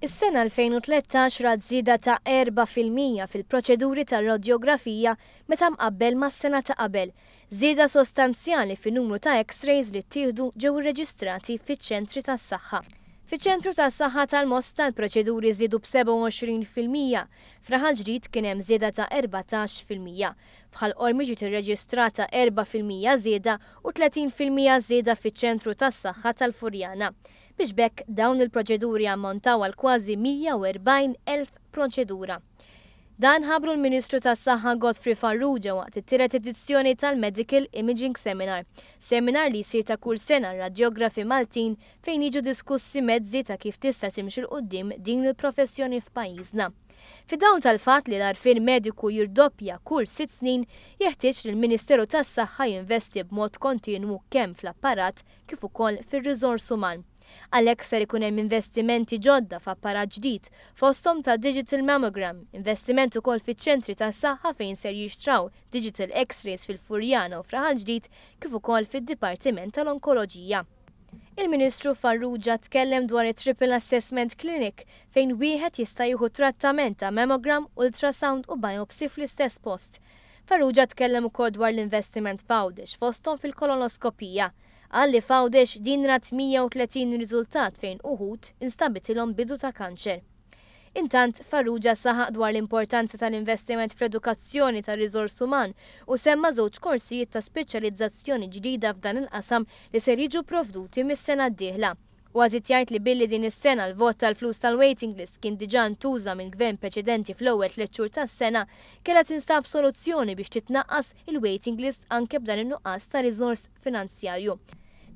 Is-sena 2013 rat żieda ta' 4% fil-proċeduri tar-radjografija meta mqabbel mas-sena ta' qabel. Żieda sostanzjali fin-numru ta' X-rays li ttieħdu ġew irreġistrati fiċ-ċentri tas-saħħa. Fiċ-ċentru tas-saħħa tal-Mosta l-proċeduri żdiedu b'27%, f'Raħal Ġdid kien hemm żieda ta' 14%. Bħal Qormi ġiet irreġistrata 4% żieda u 30% żieda fiċ-ċentru tas-saħħa tal-Furjana. Biex bekk dawn il-proċeduri ammontaw għal kważi 140,000 proċedura. Dan ħabru l-Ministru tas-Saħħa Godfrey Farrugia waqt it-tielet edizzjoni tal-Medical Imaging Seminar. Seminar li jsir ta' kull sena radjografi Maltin fejn jiġu diskussi mezzi ta' kif tista' timxi l qudiem din il-professjoni f'pajjiżna. Fid-dawn tal-fatt li l-għarfien mediku jirdoppja kull 6 snin, jeħtieġ li l-Ministeru tas-Saħħa jinvesti b'mod kontinwu kemm fl-apparat kif ukoll fir-riżors uman. Għalhekk ser ikun hemm investimenti ġodda f'apparat ġdid fosthom ta' digital mammogram, investiment ukoll fiċ-ċentri tas-saħħa fejn ser jixtraw digital X-rays fil-Furjana u f'Raħal Ġdid kif ukoll fid-Dipartiment tal-Onkoloġija. Il-Ministru Farrugia tkellem dwar it-Triple Assessment Clinic fejn wieħed jista' jieħu trattament ta' mammogram, ultrasound u biopsy fl-istess post. Farrugia tkellem ukoll dwar l-investiment f'għawdex fosthom fil-kolonoskopija. Għalli f'għawdex din rat 130 riżultat fejn uħud instabitilhom bidu ta' kanċer. Intant Farrugia saħaq dwar l-importanza tal-investiment fl-edukazzjoni tar-riżors uman u semma żewġ korsijiet ta' speċjalizzazzjoni ġdida f'dan il-qasam li ser jiġu provduti mis-sena d-dieħla. U għazit jgħid li billi din is-sena l-vot tal-flus tal-waiting list kien diġà ntuża mill-gvern preċedenti fl-ewwel 3 xhur tas-sena, kellha tinstab soluzzjoni biex titnaqqas il-waiting list anke b'dan in-nuqqas ta' riżors finanzjarju.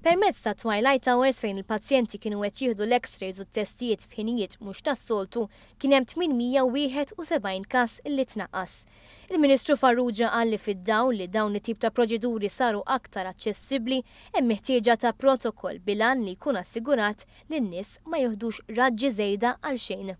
Permezz ta' Twilight Hours fejn il-pazjenti kienu qed jieħdu l-X-rays u t-testijiet f'ħinijiet mhux tas-soltu kien hemm 871 każ illi tnaqqas. Il-Ministru Farrugia qal li fid-dawl li dawn it-tip ta' proċeduri saru aktar aċċessibbli hemm meħtieġa ta' protokoll bilan li jkun assigurat li n-nies ma jieħdux raġġi żejda għal xejn.